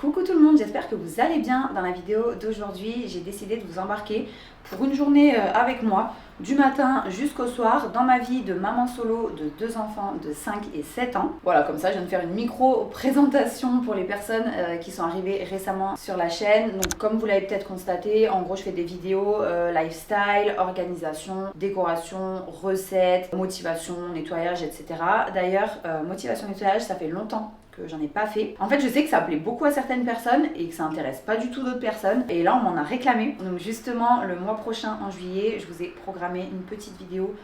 Coucou tout le monde, j'espère que vous allez bien. Dans la vidéo d'aujourd'hui, j'ai décidé de vous embarquer pour une journée avec moi, du matin jusqu'au soir, dans ma vie de maman solo de 2 enfants de 5 et 7 ans. Voilà, comme ça je viens de faire une micro-présentation pour les personnes qui sont arrivées récemment sur la chaîne. Donc comme vous l'avez peut-être constaté, en gros je fais des vidéos lifestyle, organisation, décoration, recettes, motivation, nettoyage, etc. D'ailleurs, motivation, nettoyage, ça fait longtemps que j'en ai pas fait. En fait, je sais que ça plaît beaucoup à certaines personnes et que ça intéresse pas du tout d'autres personnes. Et là, on m'en a réclamé. Donc justement, le mois prochain, en juillet, je vous ai programmé une petite vidéo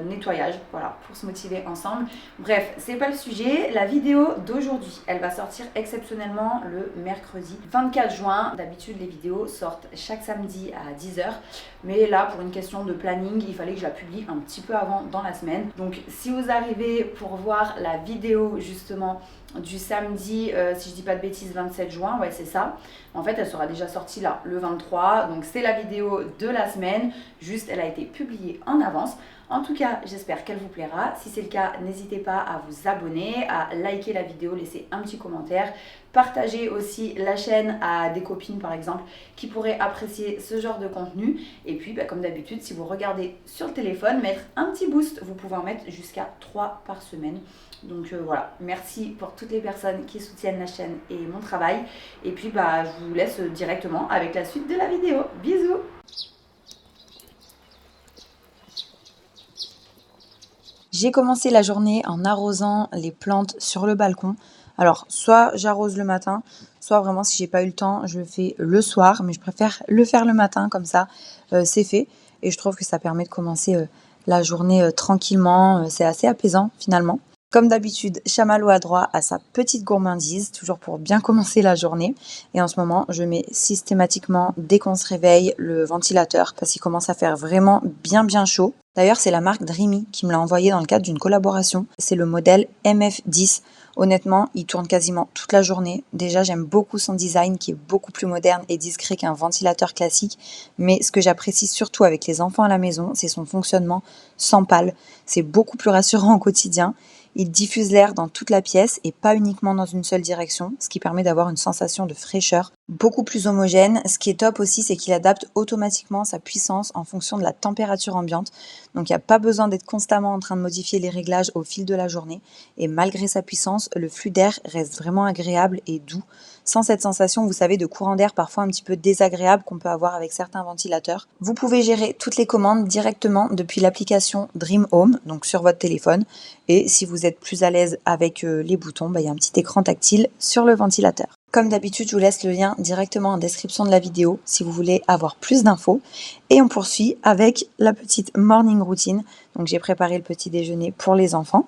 nettoyage, voilà, pour se motiver ensemble. Bref, c'est pas le sujet. La vidéo d'aujourd'hui, elle va sortir exceptionnellement le mercredi 24 juin. D'habitude, les vidéos sortent chaque samedi à 10h. Mais là, pour une question de planning, il fallait que je la publie un petit peu avant dans la semaine. Donc, si vous arrivez pour voir la vidéo justement du samedi, si je dis pas de bêtises, 27 juin, ouais c'est ça. En fait, elle sera déjà sortie là, le 23. Donc, c'est la vidéo de la semaine. Juste, elle a été publiée en avance. En tout cas, j'espère qu'elle vous plaira. Si c'est le cas, n'hésitez pas à vous abonner, à liker la vidéo, laisser un petit commentaire. Partagez aussi la chaîne à des copines par exemple qui pourraient apprécier ce genre de contenu. Et puis comme d'habitude, si vous regardez sur le téléphone, mettre un petit boost, vous pouvez en mettre jusqu'à 3 par semaine. Donc voilà, merci pour toutes les personnes qui soutiennent la chaîne et mon travail. Et puis je vous laisse directement avec la suite de la vidéo. Bisous! J'ai commencé la journée en arrosant les plantes sur le balcon. Alors, soit j'arrose le matin, soit vraiment si j'ai pas eu le temps, je le fais le soir, mais je préfère le faire le matin, comme ça c'est fait. Et je trouve que ça permet de commencer la journée tranquillement, c'est assez apaisant finalement. Comme d'habitude, Chamallow a droit à sa petite gourmandise, toujours pour bien commencer la journée. Et en ce moment, je mets systématiquement, dès qu'on se réveille, le ventilateur, parce qu'il commence à faire vraiment bien chaud. D'ailleurs, c'est la marque Dreamy qui me l'a envoyé dans le cadre d'une collaboration. C'est le modèle MF10. Honnêtement, il tourne quasiment toute la journée. Déjà, j'aime beaucoup son design qui est beaucoup plus moderne et discret qu'un ventilateur classique. Mais ce que j'apprécie surtout avec les enfants à la maison, c'est son fonctionnement sans pale. C'est beaucoup plus rassurant au quotidien. Il diffuse l'air dans toute la pièce et pas uniquement dans une seule direction, ce qui permet d'avoir une sensation de fraîcheur beaucoup plus homogène. Ce qui est top aussi, c'est qu'il adapte automatiquement sa puissance en fonction de la température ambiante. Donc il n'y a pas besoin d'être constamment en train de modifier les réglages au fil de la journée. Et malgré sa puissance, le flux d'air reste vraiment agréable et doux, sans cette sensation, vous savez, de courant d'air parfois un petit peu désagréable qu'on peut avoir avec certains ventilateurs. Vous pouvez gérer toutes les commandes directement depuis l'application Dream Home, donc sur votre téléphone. Et si vous êtes plus à l'aise avec les boutons, il y a un petit écran tactile sur le ventilateur. Comme d'habitude, je vous laisse le lien directement en description de la vidéo si vous voulez avoir plus d'infos. Et on poursuit avec la petite morning routine. Donc j'ai préparé le petit déjeuner pour les enfants.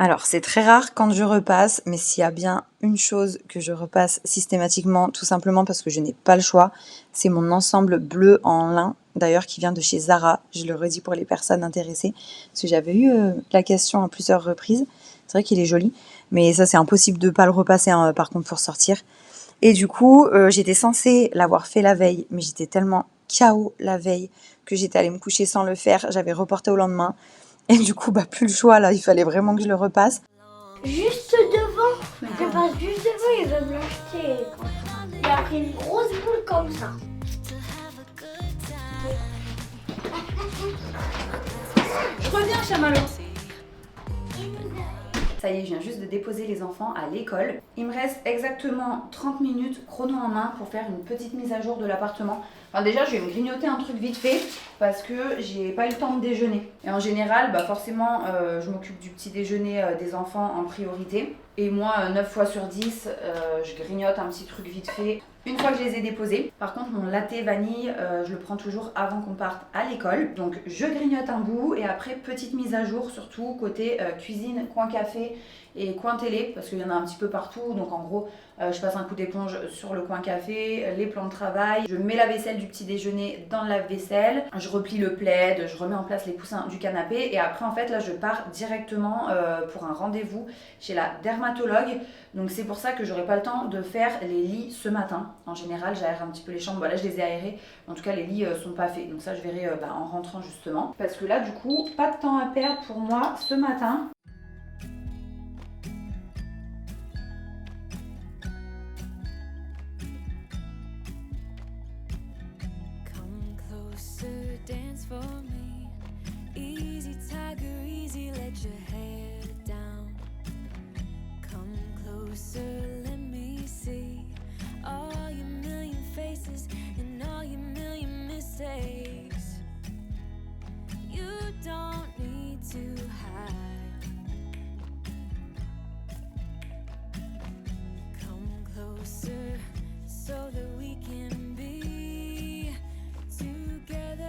Alors, c'est très rare quand je repasse, mais s'il y a bien une chose que je repasse systématiquement, tout simplement parce que je n'ai pas le choix, c'est mon ensemble bleu en lin, d'ailleurs qui vient de chez Zara. Je le redis pour les personnes intéressées, parce que j'avais eu la question à plusieurs reprises. C'est vrai qu'il est joli, mais ça c'est impossible de ne pas le repasser par contre pour sortir. Et du coup, j'étais censée l'avoir fait la veille, mais j'étais tellement KO la veille que j'étais allée me coucher sans le faire. J'avais reporté au lendemain. Et du coup, plus le choix, là, il fallait vraiment que je le repasse. Juste devant, je passe juste devant, il veut me l'acheter. Il a pris une grosse boule comme ça. Je reviens, Chamallow. Ça y est, je viens juste de déposer les enfants à l'école. Il me reste exactement 30 minutes chrono en main pour faire une petite mise à jour de l'appartement. Enfin déjà, je vais me grignoter un truc vite fait parce que j'ai pas eu le temps de déjeuner. Et en général, forcément, je m'occupe du petit déjeuner des enfants en priorité. Et moi, 9 fois sur 10, je grignote un petit truc vite fait une fois que je les ai déposés. Par contre, mon latte vanille, je le prends toujours avant qu'on parte à l'école. Donc, je grignote un bout et après, petite mise à jour, surtout côté cuisine, coin café et coin télé, parce qu'il y en a un petit peu partout. Donc en gros, je passe un coup d'éponge sur le coin café, les plans de travail, je mets la vaisselle du petit déjeuner dans le lave-vaisselle, je replie le plaid, je remets en place les coussins du canapé et après en fait là je pars directement pour un rendez-vous chez la dermatologue. Donc c'est pour ça que j'aurai pas le temps de faire les lits ce matin. En général j'aère un petit peu les chambres, voilà je les ai aérés, en tout cas les lits sont pas faits. Donc ça je verrai en rentrant justement. Parce que là du coup pas de temps à perdre pour moi ce matin. Dance for me, easy tiger, easy, let your hair down. Come closer, let me see all your million faces and all your million mistakes. You don't need to hide. Come closer so that we can be together.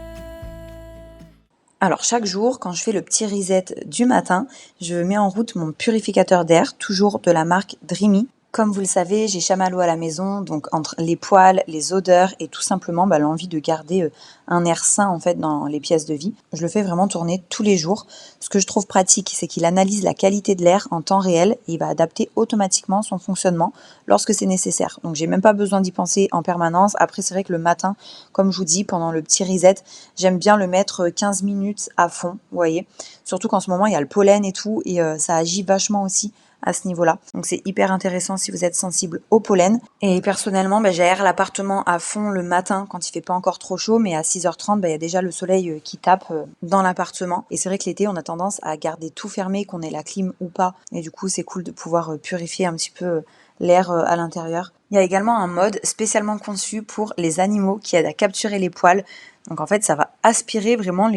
Alors chaque jour, quand je fais le petit reset du matin, je mets en route mon purificateur d'air, toujours de la marque Dreamy. Comme vous le savez, j'ai chamallow à la maison, donc entre les poils, les odeurs et tout simplement l'envie de garder un air sain en fait dans les pièces de vie. Je le fais vraiment tourner tous les jours. Ce que je trouve pratique, c'est qu'il analyse la qualité de l'air en temps réel et il va adapter automatiquement son fonctionnement lorsque c'est nécessaire. Donc j'ai même pas besoin d'y penser en permanence. Après c'est vrai que le matin, comme je vous dis, pendant le petit reset, j'aime bien le mettre 15 minutes à fond, vous voyez. Surtout qu'en ce moment il y a le pollen et tout et ça agit vachement aussi à ce niveau-là. Donc c'est hyper intéressant si vous êtes sensible au pollen. Et personnellement, j'aère l'appartement à fond le matin quand il fait pas encore trop chaud, mais à 6h30, il y a déjà le soleil qui tape dans l'appartement. Et c'est vrai que l'été, on a tendance à garder tout fermé, qu'on ait la clim ou pas. Et du coup, c'est cool de pouvoir purifier un petit peu l'air à l'intérieur. Il y a également un mode spécialement conçu pour les animaux qui aide à capturer les poils. Donc en fait, ça va aspirer vraiment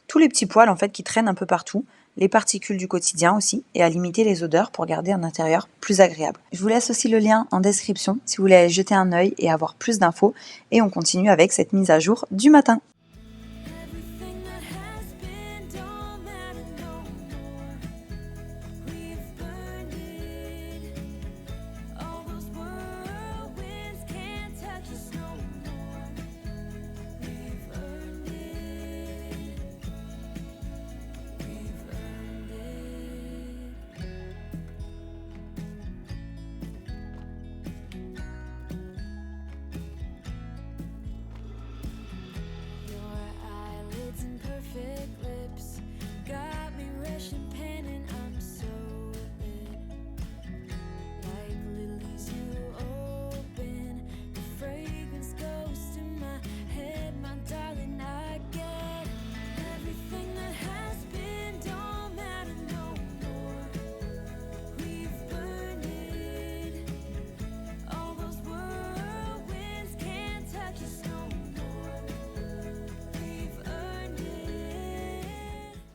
tous les petits poils en fait qui traînent un peu partout, les particules du quotidien aussi, et à limiter les odeurs pour garder un intérieur plus agréable. Je vous laisse aussi le lien en description si vous voulez aller jeter un œil et avoir plus d'infos. Et on continue avec cette mise à jour du matin.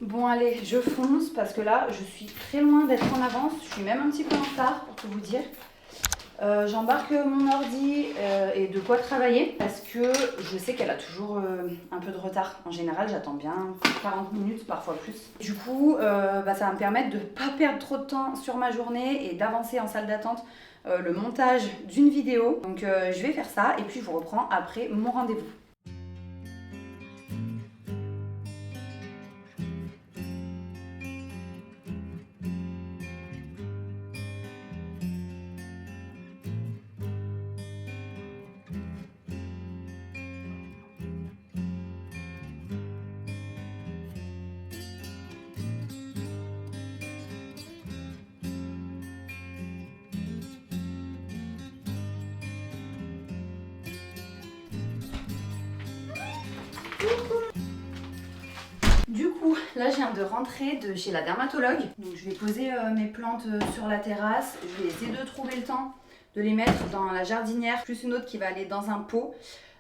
Bon allez, je fonce parce que là je suis très loin d'être en avance, je suis même un petit peu en retard pour tout vous dire. J'embarque mon ordi et de quoi travailler parce que je sais qu'elle a toujours un peu de retard. En général j'attends bien 40 minutes, parfois plus. Du coup ça va me permettre de ne pas perdre trop de temps sur ma journée et d'avancer en salle d'attente le montage d'une vidéo. Donc je vais faire ça et puis je vous reprends après mon rendez-vous. Du coup, là je viens de rentrer de chez la dermatologue. Donc je vais poser mes plantes sur la terrasse. Je vais essayer de trouver le temps de les mettre dans la jardinière, plus une autre qui va aller dans un pot.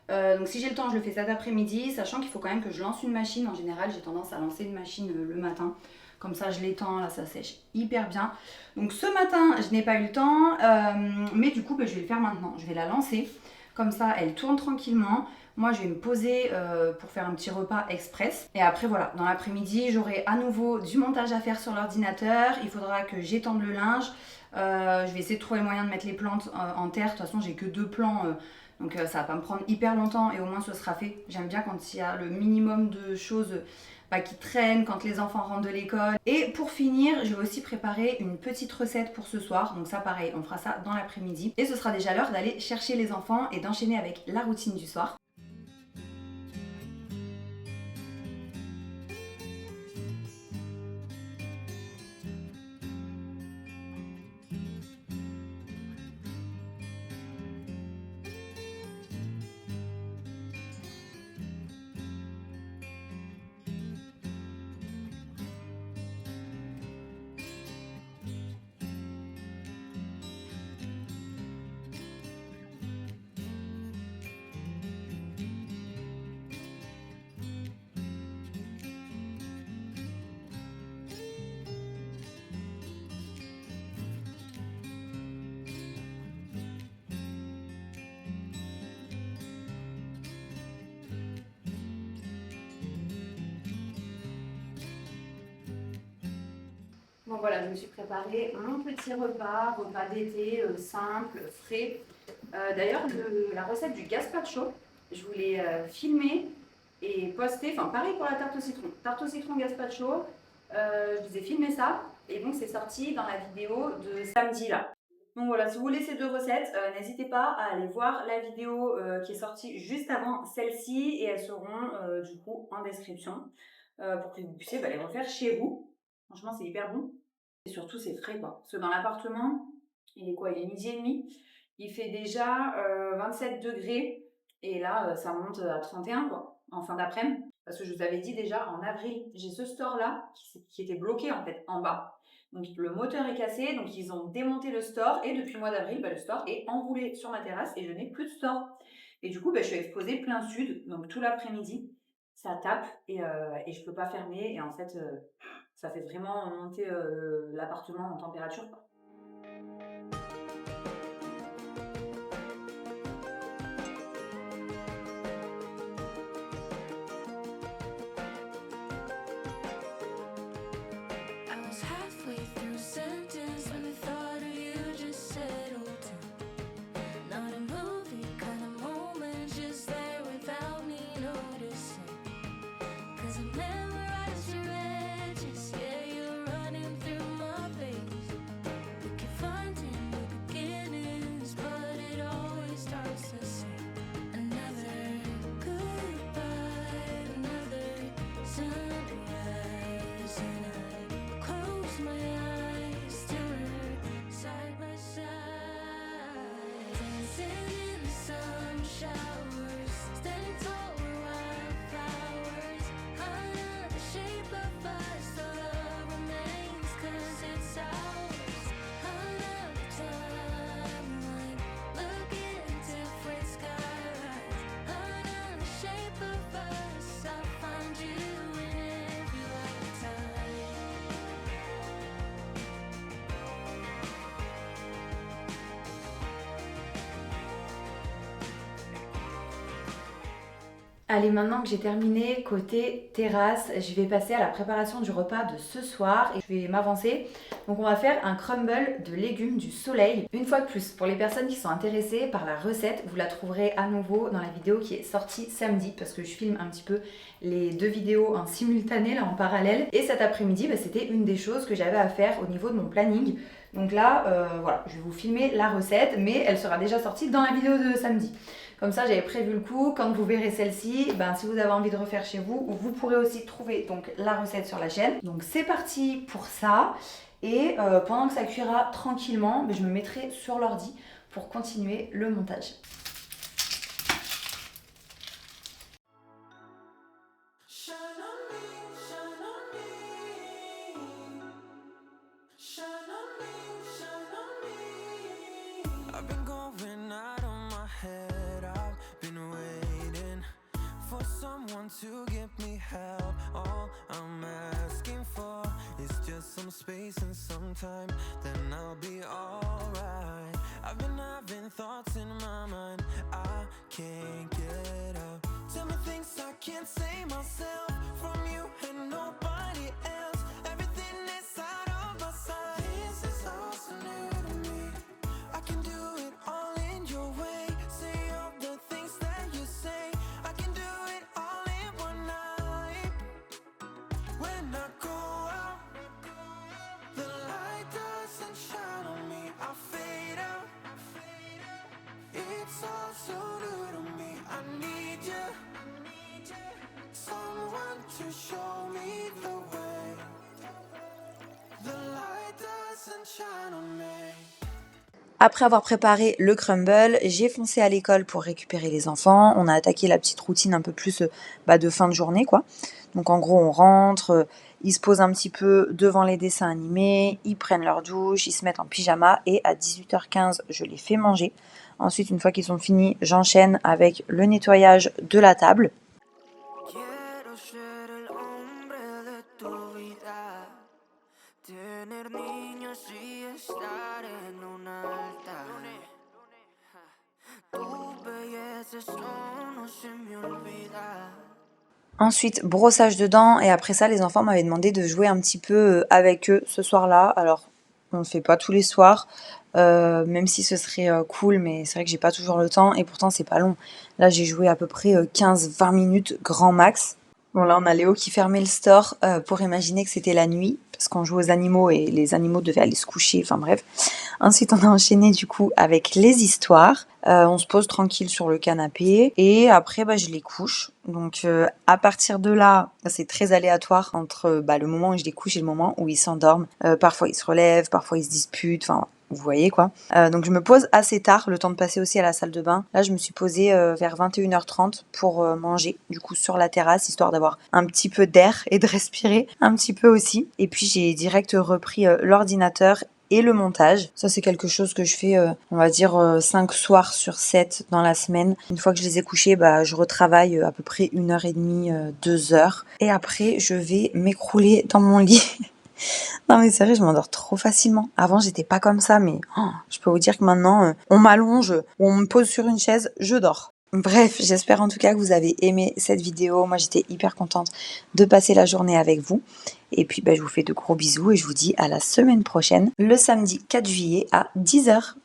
Donc si j'ai le temps, je le fais cet après-midi, sachant qu'il faut quand même que je lance une machine. En général, j'ai tendance à lancer une machine le matin. Comme ça, je l'étends, là ça sèche hyper bien. Donc ce matin, je n'ai pas eu le temps, mais du coup, je vais le faire maintenant. Je vais la lancer. Comme ça, elle tourne tranquillement. Moi, je vais me poser pour faire un petit repas express. Et après, voilà, dans l'après-midi, j'aurai à nouveau du montage à faire sur l'ordinateur. Il faudra que j'étende le linge. Je vais essayer de trouver le moyen de mettre les plantes en terre. De toute façon, j'ai que 2 plants. Donc ça va pas me prendre hyper longtemps et au moins ce sera fait. J'aime bien quand il y a le minimum de choses qui traînent, quand les enfants rentrent de l'école. Et pour finir, je vais aussi préparer une petite recette pour ce soir. Donc ça pareil, on fera ça dans l'après-midi. Et ce sera déjà l'heure d'aller chercher les enfants et d'enchaîner avec la routine du soir. Bon voilà, je me suis préparé mon petit repas d'été, simple, frais. D'ailleurs, la recette du gazpacho, je voulais filmer et poster, enfin pareil pour la tarte au citron. Tarte au citron gazpacho, je vous ai filmé ça et donc c'est sorti dans la vidéo de samedi là. Donc voilà, si vous voulez ces 2 recettes, n'hésitez pas à aller voir la vidéo qui est sortie juste avant celle-ci et elles seront du coup en description pour que vous puissiez les refaire chez vous. Franchement, c'est hyper bon. Et surtout, c'est frais, quoi. Parce que dans l'appartement, il est quoi? Il est 12h30. Il fait déjà 27 degrés. Et là, ça monte à 31, quoi, en fin d'après-midi. Parce que je vous avais dit déjà, en avril, j'ai ce store-là qui était bloqué, en fait, en bas. Donc, le moteur est cassé. Donc, ils ont démonté le store. Et depuis le mois d'avril, le store est enroulé sur ma terrasse. Et je n'ai plus de store. Et du coup, je suis exposée plein sud. Donc, tout l'après-midi, ça tape. Et je peux pas fermer. Et en fait... ça fait vraiment monter l'appartement en température, quoi. I was halfway through a sentence when the thought of you just settled in. Not a movie kind of moment, just there without me noticing. 'Cause I memorized your edges, yeah, you're running through my veins. We keep finding new beginnings, but it always starts the same. Another goodbye, another sunrise, and I close my eyes to her side by side, dancing in the sun showers, standing tall where wildflowers under the shape of us. The love remains 'cause it's ours. Another timeline, looking at different skies. Another shape of us. I'll find you in every lifetime. Allez, maintenant que j'ai terminé côté terrasse, je vais passer à la préparation du repas de ce soir et je vais m'avancer. Donc on va faire un crumble de légumes du soleil. Une fois de plus, pour les personnes qui sont intéressées par la recette, vous la trouverez à nouveau dans la vidéo qui est sortie samedi parce que je filme un petit peu les 2 vidéos en simultané, là en parallèle. Et cet après-midi, c'était une des choses que j'avais à faire au niveau de mon planning. Donc là, voilà, je vais vous filmer la recette, mais elle sera déjà sortie dans la vidéo de samedi. Comme ça, j'avais prévu le coup. Quand vous verrez celle-ci, si vous avez envie de refaire chez vous, vous pourrez aussi trouver donc la recette sur la chaîne. Donc c'est parti pour ça. Et pendant que ça cuira tranquillement, je me mettrai sur l'ordi pour continuer le montage. I've been going out of my head. I've been waiting for someone to give me help. All I'm asking for is just some space and some time, then I'll be alright. I've been having thoughts in my mind. I to show me the way. The light doesn't shine on me. Après avoir préparé le crumble, j'ai foncé à l'école pour récupérer les enfants. On a attaqué la petite routine un peu plus de fin de journée, quoi. Donc en gros, on rentre, ils se posent un petit peu devant les dessins animés, ils prennent leur douche, ils se mettent en pyjama et à 18h15, je les fais manger. Ensuite, une fois qu'ils sont finis, j'enchaîne avec le nettoyage de la table. Quiero ser el hombre de tu vida, tener niños y estar en un altar. Tu belleza eso no se me olvida. Ensuite, brossage de dents et après ça, les enfants m'avaient demandé de jouer un petit peu avec eux ce soir-là. Alors, on ne fait pas tous les soirs, même si ce serait cool, mais c'est vrai que j'ai pas toujours le temps et pourtant c'est pas long. Là, j'ai joué à peu près 15-20 minutes grand max. Bon, là, on a Léo qui fermait le store pour imaginer que c'était la nuit, parce qu'on joue aux animaux et les animaux devaient aller se coucher, enfin bref. Ensuite, on a enchaîné du coup avec les histoires. On se pose tranquille sur le canapé et après, je les couche. Donc, à partir de là, c'est très aléatoire entre le moment où je les couche et le moment où ils s'endorment. Parfois, ils se relèvent, parfois, ils se disputent, enfin... Vous voyez quoi. Donc je me pose assez tard, le temps de passer aussi à la salle de bain. Là je me suis posée vers 21h30 pour manger, du coup sur la terrasse, histoire d'avoir un petit peu d'air et de respirer un petit peu aussi. Et puis j'ai direct repris l'ordinateur et le montage. Ça c'est quelque chose que je fais, on va dire 5 soirs sur 7 dans la semaine. Une fois que je les ai couchés, je retravaille à peu près 1h30, 2 heures. Et après je vais m'écrouler dans mon lit. Non mais sérieux, je m'endors trop facilement. Avant, j'étais pas comme ça, mais je peux vous dire que maintenant, on m'allonge, on me pose sur une chaise, je dors. Bref, j'espère en tout cas que vous avez aimé cette vidéo. Moi, j'étais hyper contente de passer la journée avec vous. Et puis, je vous fais de gros bisous et je vous dis à la semaine prochaine, le samedi 4 juillet à 10h.